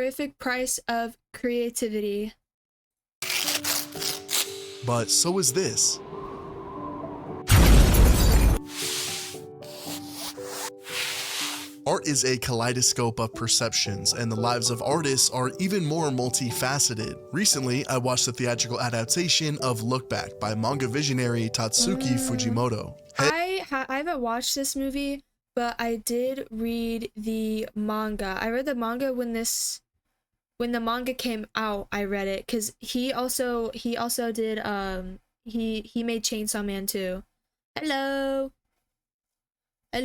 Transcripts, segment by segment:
Terrific price of creativity. But so is this. Art is a kaleidoscope of perceptions, and the lives of artists are even more multifaceted. Recently, I watched the theatrical adaptation of Look Back by manga visionary Tatsuki Fujimoto. I haven't watched this movie, but I did read the manga. I read the manga when the manga came out. I read it because he also did he made Chainsaw Man too. Hello. But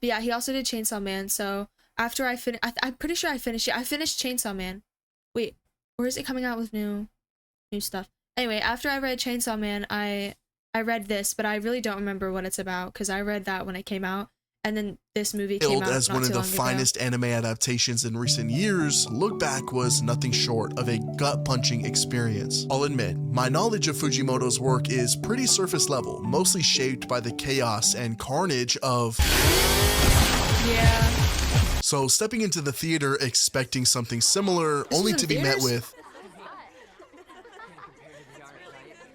yeah, he also did Chainsaw Man. So after I finished, I'm pretty sure I finished it. I finished Chainsaw Man. Wait, or is it coming out with new stuff? Anyway, after I read Chainsaw Man, I read this, but I really don't remember what it's about because I read that when it came out, and then this movie came out As one of the finest anime adaptations in recent years, Look Back was nothing short of a gut-punching experience. I'll admit, my knowledge of Fujimoto's work is pretty surface level, mostly shaped by the chaos and carnage of... Yeah. So stepping into the theater expecting something similar, only to be met with...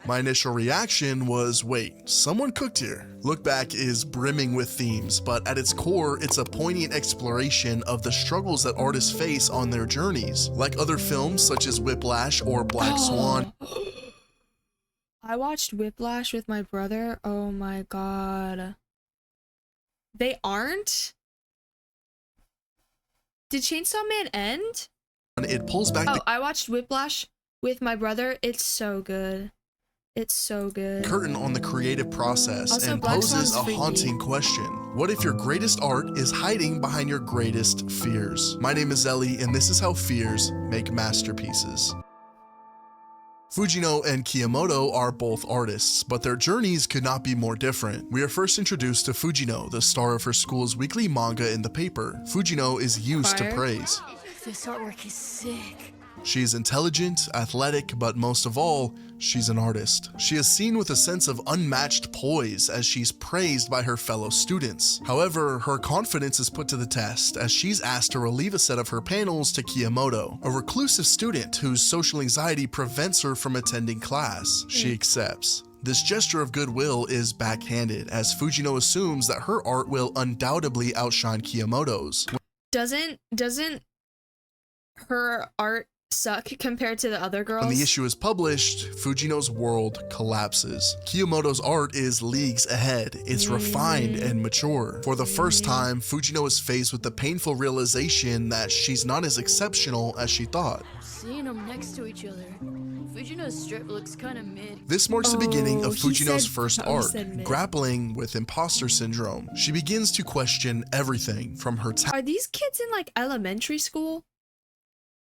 My initial reaction was, wait, someone cooked here. Look Back is brimming with themes, but at its core, it's a poignant exploration of the struggles that artists face on their journeys. Like other films such as Whiplash or Black Swan. I watched Whiplash with my brother. Oh my god. They aren't? Did Chainsaw Man end? It pulls back I watched Whiplash with my brother. It's so good. It's so good. Curtain on the creative process also, and Black poses Swan's a haunting question. What if your greatest art is hiding behind your greatest fears? My name is Ellie, and this is how fears make masterpieces. Fujino and Kiyomoto are both artists, but their journeys could not be more different. We are first introduced to Fujino, the star of her school's weekly manga in the paper. Fujino is used to praise. This artwork is sick. She is intelligent, athletic, but most of all, she's an artist. She is seen with a sense of unmatched poise as she's praised by her fellow students. However, her confidence is put to the test as she's asked to relieve a set of her panels to Kiyomoto, a reclusive student whose social anxiety prevents her from attending class. She accepts. This gesture of goodwill is backhanded as Fujino assumes that her art will undoubtedly outshine Kiyomoto's. Doesn't her art suck compared to the other girls? When the issue is published, Fujino's world collapses. Kiyomoto's art is leagues ahead. It's refined and mature. For the first time, Fujino is faced with the painful realization that she's not as exceptional as she thought. Seeing them next to each other, Fujino's strip looks kind of mid. This marks the beginning of Fujino's first arc, mid. grappling with imposter syndrome. She begins to question everything from her Are these kids in like elementary school?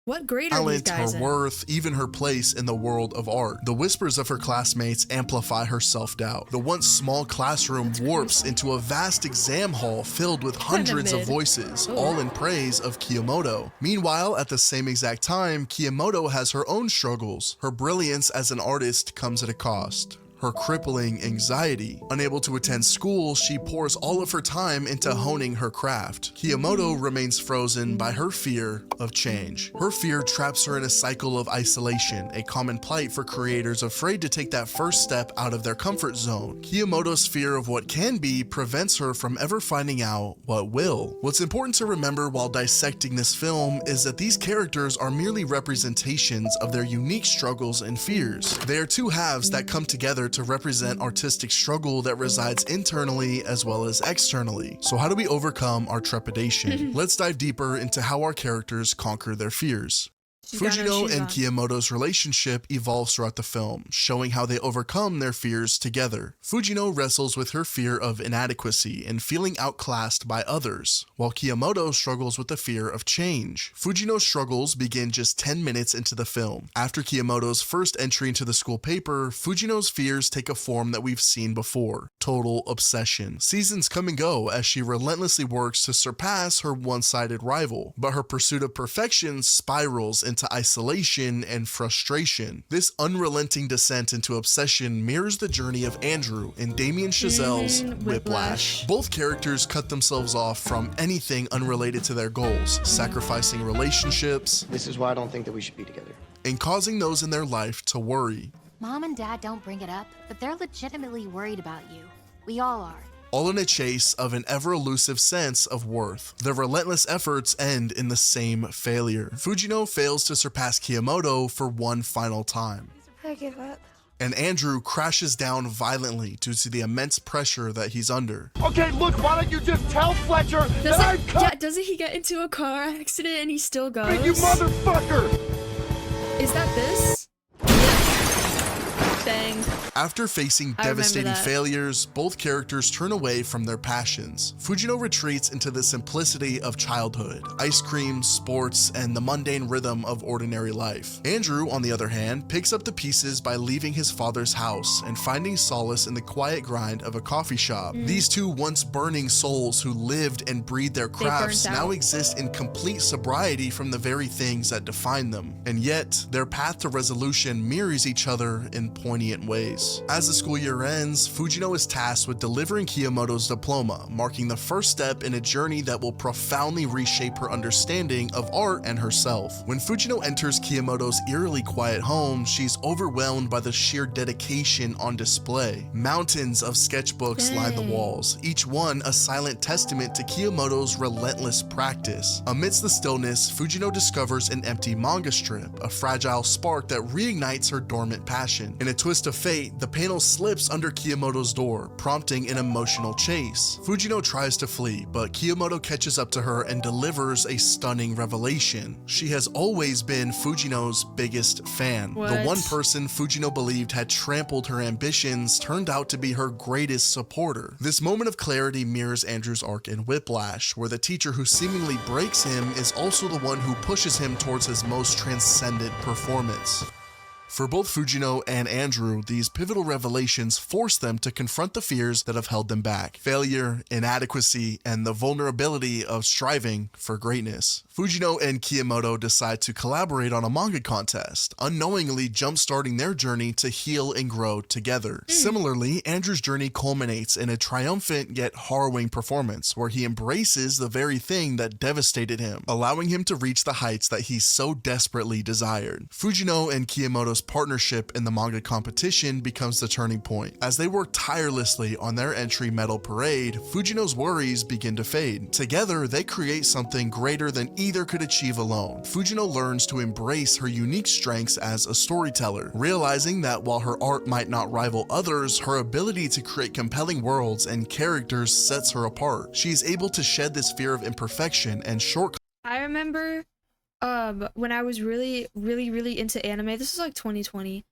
What grade are these talent, guys her in? worth, even her place in the world of art. The whispers of her classmates amplify her self-doubt. The once small classroom warps into a vast exam hall filled with hundreds of voices, all in praise of Kiyomoto. Meanwhile, at the same exact time, Kiyomoto has her own struggles. Her brilliance as an artist comes at a cost. Her crippling anxiety. Unable to attend school, she pours all of her time into honing her craft. Kiyomoto remains frozen by her fear of change. Her fear traps her in a cycle of isolation, a common plight for creators afraid to take that first step out of their comfort zone. Kiyomoto's fear of what can be prevents her from ever finding out what will. What's important to remember while dissecting this film is that these characters are merely representations of their unique struggles and fears. They are two halves that come together to represent artistic struggle that resides internally as well as externally. So how do we overcome our trepidation? Let's dive deeper into how our characters conquer their fears. Fujino and Kiyomoto's relationship evolves throughout the film, showing how they overcome their fears together. Fujino wrestles with her fear of inadequacy and feeling outclassed by others, while Kiyomoto struggles with the fear of change. Fujino's struggles begin just 10 minutes into the film. After Kiyomoto's first entry into the school paper, Fujino's fears take a form that we've seen before: total obsession. Seasons come and go as she relentlessly works to surpass her one-sided rival, but her pursuit of perfection spirals into into isolation and frustration. This unrelenting descent into obsession mirrors the journey of Andrew in Damien Chazelle's Whiplash. Both characters cut themselves off from anything unrelated to their goals, sacrificing relationships. This is why I don't think that we should be together. And causing those in their life to worry. Mom and Dad don't bring it up, but they're legitimately worried about you. We all are. All in a chase of an ever-elusive sense of worth. Their relentless efforts end in the same failure. Fujino fails to surpass Kiyomoto for one final time. I give up. And Andrew crashes down violently due to the immense pressure that he's under. Okay, look, why don't you just tell Fletcher that I cut Yeah, doesn't he get into a car accident and he still goes? you, motherfucker! Is that this? Dang. After facing devastating failures, both characters turn away from their passions. Fujino retreats into the simplicity of childhood, ice cream, sports, and the mundane rhythm of ordinary life. Andrew, on the other hand, picks up the pieces by leaving his father's house and finding solace in the quiet grind of a coffee shop. These two once burning souls who lived and breathed their crafts now exist in complete sobriety from the very things that define them. And yet, their path to resolution mirrors each other in poignant ways. As the school year ends, Fujino is tasked with delivering Kiyomoto's diploma, marking the first step in a journey that will profoundly reshape her understanding of art and herself. When Fujino enters Kiyomoto's eerily quiet home, she's overwhelmed by the sheer dedication on display. Mountains of sketchbooks line the walls, each one a silent testament to Kiyomoto's relentless practice. Amidst the stillness, Fujino discovers an empty manga strip, a fragile spark that reignites her dormant passion. In a twist of fate, the panel slips under Kiyomoto's door, prompting an emotional chase. Fujino tries to flee, but Kiyomoto catches up to her and delivers a stunning revelation. She has always been Fujino's biggest fan. The one person Fujino believed had trampled her ambitions turned out to be her greatest supporter. This moment of clarity mirrors Andrew's arc in Whiplash, where the teacher who seemingly breaks him is also the one who pushes him towards his most transcendent performance. For both Fujino and Andrew, these pivotal revelations force them to confront the fears that have held them back: failure, inadequacy, and the vulnerability of striving for greatness. Fujino and Kiyomoto decide to collaborate on a manga contest, unknowingly jump-starting their journey to heal and grow together. Similarly, Andrew's journey culminates in a triumphant yet harrowing performance where he embraces the very thing that devastated him, allowing him to reach the heights that he so desperately desired. Fujino and Kiyomoto's partnership in the manga competition becomes the turning point. As they work tirelessly on their entry medal parade, Fujino's worries begin to fade. Together, they create something greater than either could achieve alone. Fujino learns to embrace her unique strengths as a storyteller, realizing that while her art might not rival others, her ability to create compelling worlds and characters sets her apart. She is able to shed this fear of imperfection and shortcomings. I remember when I was really into anime, this was like 2020,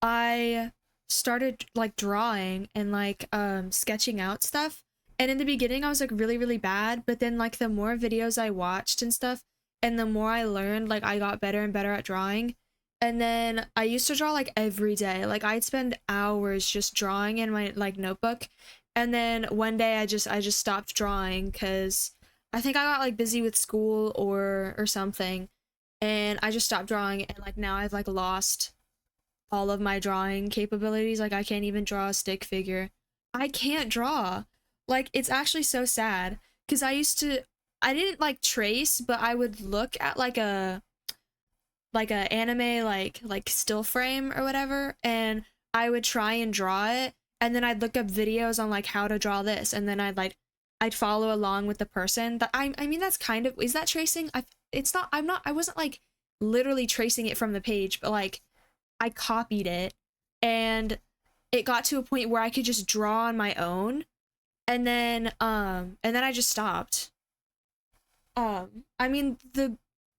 I started like drawing and like sketching out stuff, and in the beginning I was like really bad, but then like the more videos I watched and stuff and the more I learned, like I got better and better at drawing. And then I used to draw like every day. Like I'd spend hours just drawing in my like notebook, and then one day I just stopped drawing because I think I got like busy with school or something. And I just stopped drawing, and like now I've like lost all of my drawing capabilities. Like I can't even draw a stick figure. I can't draw. Like it's actually so sad because I didn't like trace, but I would look at like a anime like still frame or whatever, and I would try and draw it, and then I'd look up videos on like how to draw this, and then I'd follow along with the person. That I mean that's kind of, is that tracing? I wasn't like literally tracing it from the page, but like I copied it, and it got to a point where I could just draw on my own, and then I just stopped. I mean the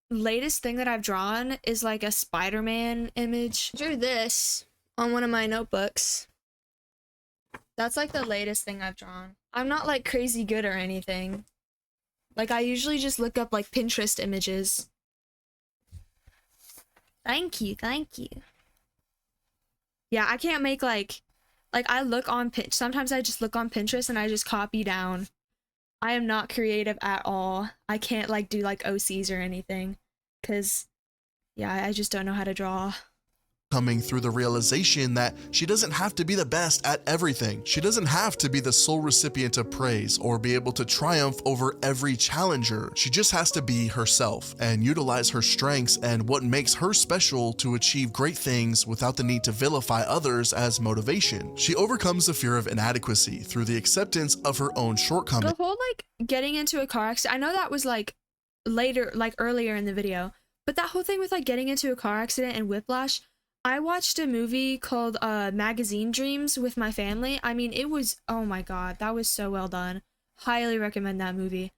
latest thing that I've drawn is like a Spider-Man image. I drew this on one of my notebooks. That's like the latest thing I've drawn. I'm not like crazy good or anything. Like I usually just look up like Pinterest images. Thank you. Yeah, I can't make like I look on sometimes I just look on Pinterest and I just copy down. I am not creative at all. I can't like do like OCs or anything, because Yeah, I just don't know how to draw. Coming through the realization that she doesn't have to be the best at everything. She doesn't have to be the sole recipient of praise or be able to triumph over every challenger. She just has to be herself and utilize her strengths and what makes her special to achieve great things without the need to vilify others as motivation. She overcomes the fear of inadequacy through the acceptance of her own shortcomings. The whole like getting into a car accident, I know that was like later, like earlier in the video, but that whole thing with like getting into a car accident and whiplash, I watched a movie called Magazine Dreams with my family. I mean, it was, oh my god, that was so well done. Highly recommend that movie.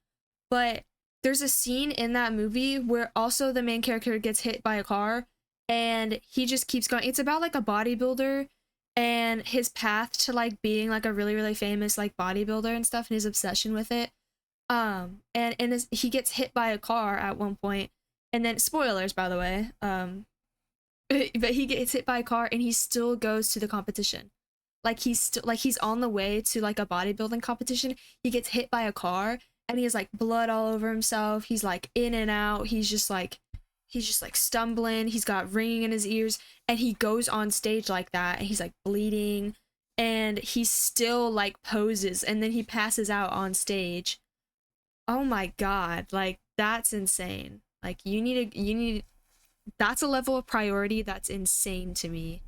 But there's a scene in that movie where also the main character gets hit by a car and he just keeps going. It's about like a bodybuilder and his path to like being like a really, really famous like bodybuilder and stuff and his obsession with it. He gets hit by a car at one point, and then spoilers, by the way. But he gets hit by a car and he still goes to the competition. Like he's on the way to like a bodybuilding competition. He gets hit by a car and he has like blood all over himself. He's like in and out. He's just like stumbling. He's got ringing in his ears and he goes on stage like that and he's like bleeding and he still like poses and then he passes out on stage. Oh my god, like that's insane. Like you need that's a level of priority that's insane to me.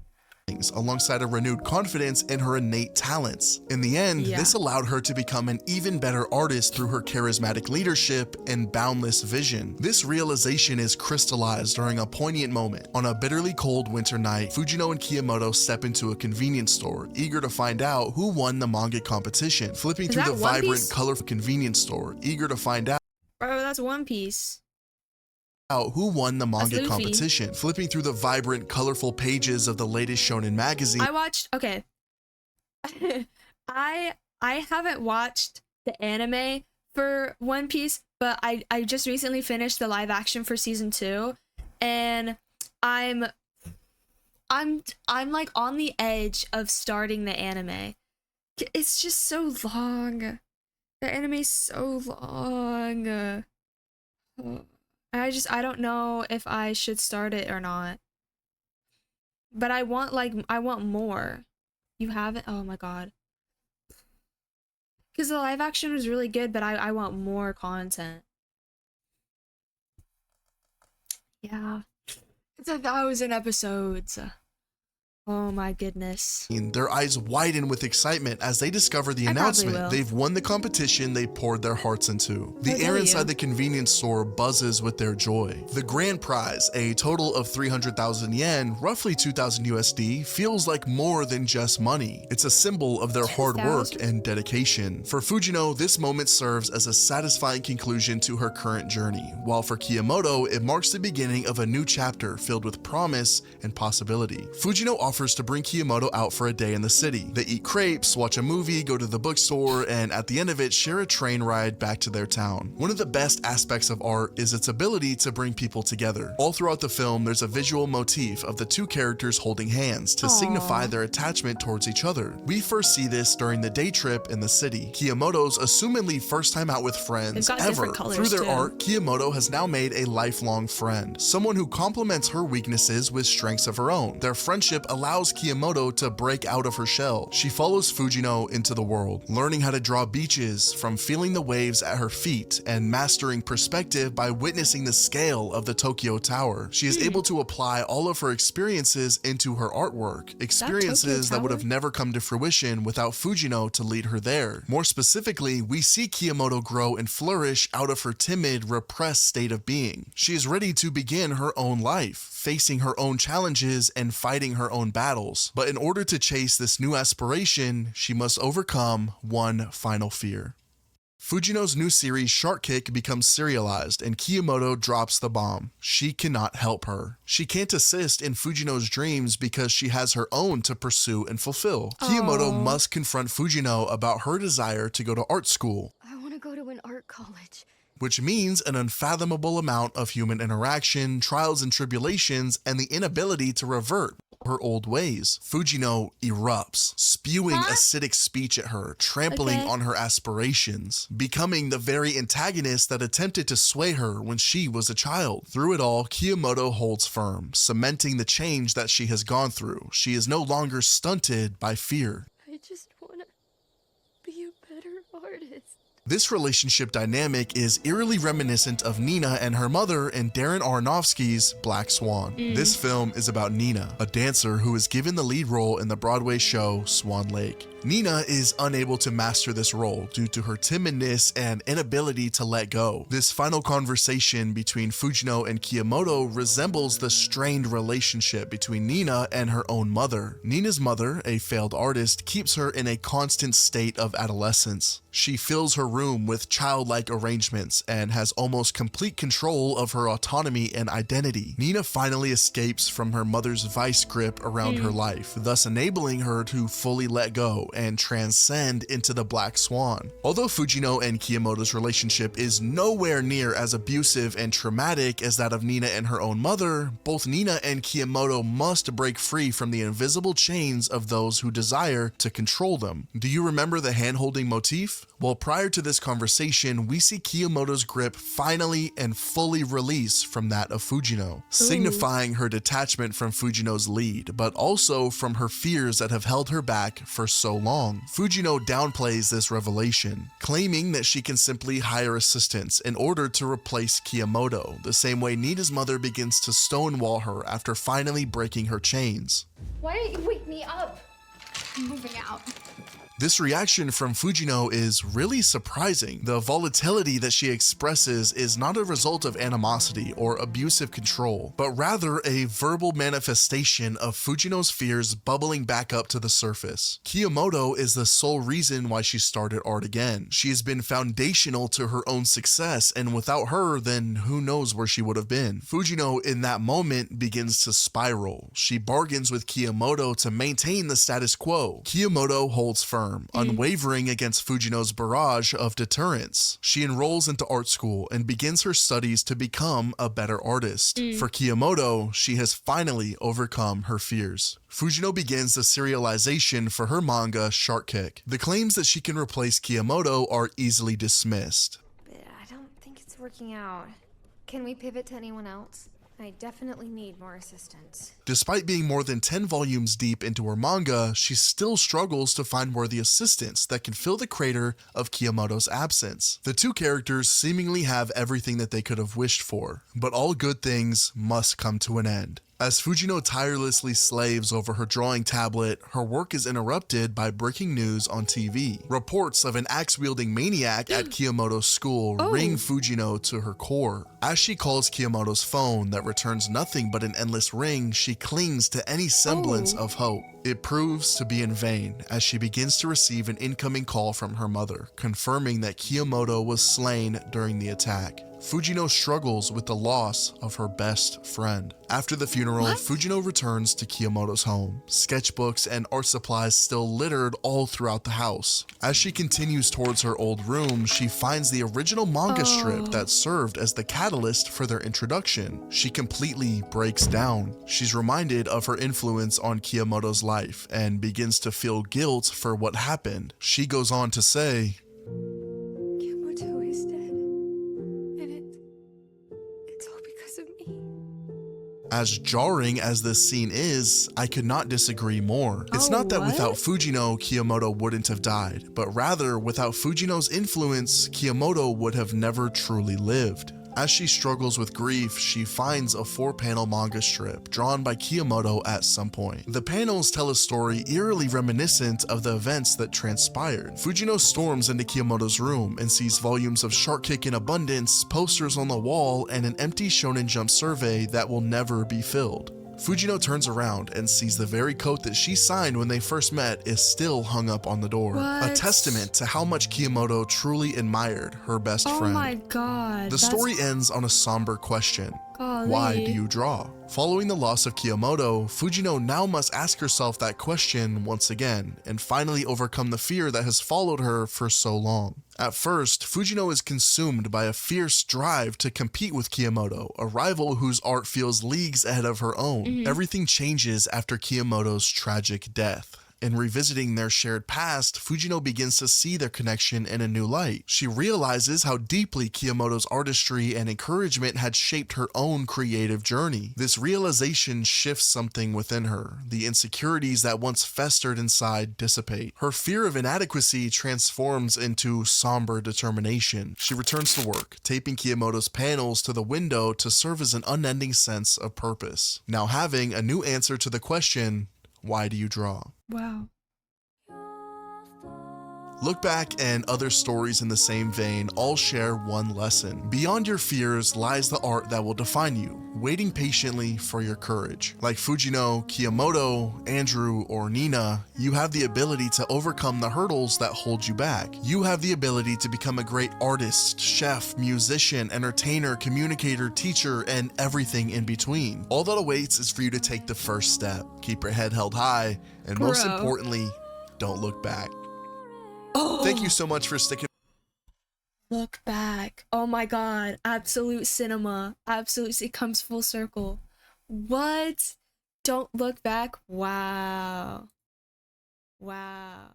Alongside a renewed confidence in her innate talents. In the end, this allowed her to become an even better artist through her charismatic leadership and boundless vision. This realization is crystallized during a poignant moment. On a bitterly cold winter night, Fujino and Kiyomoto step into a convenience store, eager to find out who won the manga competition. Flipping through the vibrant, colorful convenience store, eager to find out. Bro, that's One Piece. Who won the manga competition. Flipping through the vibrant, colorful pages of the latest shonen magazine. I watched, okay. I haven't watched the anime for One Piece, but I just recently finished the live action for season 2, and I'm like on the edge of starting the anime. It's just so long. The anime's so long. I don't know if I should start it or not. But I want more. You haven't? Oh my god. Because the live action was really good, but I want more content. Yeah. It's 1,000 episodes. Oh my goodness. Their eyes widen with excitement as they discover the announcement. They've won the competition they poured their hearts into. The air inside the convenience store buzzes with their joy. The grand prize, a total of 300,000 yen, roughly 2,000 USD, feels like more than just money. It's a symbol of their hard work and dedication. For Fujino, this moment serves as a satisfying conclusion to her current journey, while for Kiyomoto, it marks the beginning of a new chapter filled with promise and possibility. Fujino offers to bring Kiyomoto out for a day in the city. They eat crepes, watch a movie, go to the bookstore, and at the end of it, share a train ride back to their town. One of the best aspects of art is its ability to bring people together. All throughout the film, there's a visual motif of the two characters holding hands to signify their attachment towards each other. We first see this during the day trip in the city. Kiyomoto's assumedly first time out with friends ever. Through their art, Kiyomoto has now made a lifelong friend, someone who complements her weaknesses with strengths of her own. Their friendship allows Kiyomoto to break out of her shell. She follows Fujino into the world, learning how to draw beaches from feeling the waves at her feet and mastering perspective by witnessing the scale of the Tokyo Tower. She is able to apply all of her experiences into her artwork, experiences that would have never come to fruition without Fujino to lead her there. More specifically, we see Kiyomoto grow and flourish out of her timid, repressed state of being. She is ready to begin her own life, facing her own challenges and fighting her own battles. But in order to chase this new aspiration, she must overcome one final fear. Fujino's new series Shark Kick becomes serialized and Kiyomoto drops the bomb. She cannot help her. She can't assist in Fujino's dreams because she has her own to pursue and fulfill. Kiyomoto must confront Fujino about her desire to go to art school. I want to go to an art college. Which means an unfathomable amount of human interaction, trials and tribulations, and the inability to revert. her old ways. Fujino erupts, spewing acidic speech at her, trampling on her aspirations, becoming the very antagonist that attempted to sway her when she was a child. Through it all, Kiyomoto holds firm, cementing the change that she has gone through. She is no longer stunted by fear. I just wanna be a better artist. This relationship dynamic is eerily reminiscent of Nina and her mother in Darren Aronofsky's Black Swan. This film is about Nina, a dancer who is given the lead role in the Broadway show Swan Lake. Nina is unable to master this role due to her timidness and inability to let go. This final conversation between Fujino and Kiyomoto resembles the strained relationship between Nina and her own mother. Nina's mother, a failed artist, keeps her in a constant state of adolescence. She fills her room with childlike arrangements and has almost complete control of her autonomy and identity. Nina finally escapes from her mother's vice grip around her life, thus enabling her to fully let go and transcend into the Black Swan. Although Fujino and Kiyomoto's relationship is nowhere near as abusive and traumatic as that of Nina and her own mother, both Nina and Kiyomoto must break free from the invisible chains of those who desire to control them. Do you remember the hand-holding motif? Well, prior to this conversation, we see Kiyomoto's grip finally and fully release from that of Fujino, signifying her detachment from Fujino's lead, but also from her fears that have held her back for so long. Fujino downplays this revelation, claiming that she can simply hire assistants in order to replace Kiyomoto, the same way Nina's mother begins to stonewall her after finally breaking her chains. Why didn't you wake me up? I'm moving out. This reaction from Fujino is really surprising. The volatility that she expresses is not a result of animosity or abusive control, but rather a verbal manifestation of Fujino's fears bubbling back up to the surface. Kiyomoto is the sole reason why she started art again. She has been foundational to her own success, and without her, then who knows where she would have been. Fujino in that moment begins to spiral. She bargains with Kiyomoto to maintain the status quo. Kiyomoto holds firm, unwavering against Fujino's barrage of deterrence. She enrolls into art school and begins her studies to become a better artist. For Kiyomoto, she has finally overcome her fears. Fujino begins the serialization for her manga Shark Kick. The claims that she can replace Kiyomoto are easily dismissed. I don't think it's working out. Can we pivot to anyone else? I definitely need more assistance. Despite being more than 10 volumes deep into her manga, she still struggles to find worthy assistants that can fill the crater of Kiyomoto's absence. The two characters seemingly have everything that they could have wished for, but all good things must come to an end. As Fujino tirelessly slaves over her drawing tablet, her work is interrupted by breaking news on TV. Reports of an axe-wielding maniac at Kiyomoto's school ring Fujino to her core. As she calls Kiyomoto's phone that returns nothing but an endless ring, she clings to any semblance of hope. It proves to be in vain as she begins to receive an incoming call from her mother, confirming that Kiyomoto was slain during the attack. Fujino struggles with the loss of her best friend. After the funeral, Fujino returns to Kiyomoto's home, sketchbooks and art supplies still littered all throughout the house. As she continues towards her old room, she finds the original manga strip that served as the catalyst for their introduction. She completely breaks down. She's reminded of her influence on Kiyomoto's life and begins to feel guilt for what happened. She goes on to say, Kiyomoto is dead. And it's all because of me. As jarring as this scene is, I could not disagree more. It's not that without Fujino, Kiyomoto wouldn't have died, but rather without Fujino's influence, Kiyomoto would have never truly lived. As she struggles with grief, she finds a 4-panel manga strip drawn by Kiyomoto at some point. The panels tell a story eerily reminiscent of the events that transpired. Fujino storms into Kiyomoto's room and sees volumes of Shark Kick in abundance, posters on the wall, and an empty Shonen Jump survey that will never be filled. Fujino turns around and sees the very coat that she signed when they first met is still hung up on the door. A testament to how much Kiyomoto truly admired her best friend. Oh my god. The story ends on a somber question. Why do you draw? Following the loss of Kiyomoto, Fujino now must ask herself that question once again, and finally overcome the fear that has followed her for so long. At first, Fujino is consumed by a fierce drive to compete with Kiyomoto, a rival whose art feels leagues ahead of her own. Everything changes after Kiyomoto's tragic death. In revisiting their shared past, Fujino begins to see their connection in a new light. She realizes how deeply Kiyomoto's artistry and encouragement had shaped her own creative journey. This realization shifts something within her. The insecurities that once festered inside dissipate. Her fear of inadequacy transforms into somber determination. She returns to work, taping Kiyomoto's panels to the window to serve as an unending sense of purpose. Now having a new answer to the question, why do you draw? Wow. Look Back and other stories in the same vein all share one lesson. Beyond your fears lies the art that will define you, waiting patiently for your courage. Like Fujino, Kiyomoto, Andrew, or Nina, you have the ability to overcome the hurdles that hold you back. You have the ability to become a great artist, chef, musician, entertainer, communicator, teacher, and everything in between. All that awaits is for you to take the first step. Keep your head held high, and most importantly, don't look back. Thank you so much for sticking. Look Back. Oh my god. Absolute cinema. Absolute. It comes full circle. What? Don't Look Back. Wow. Wow.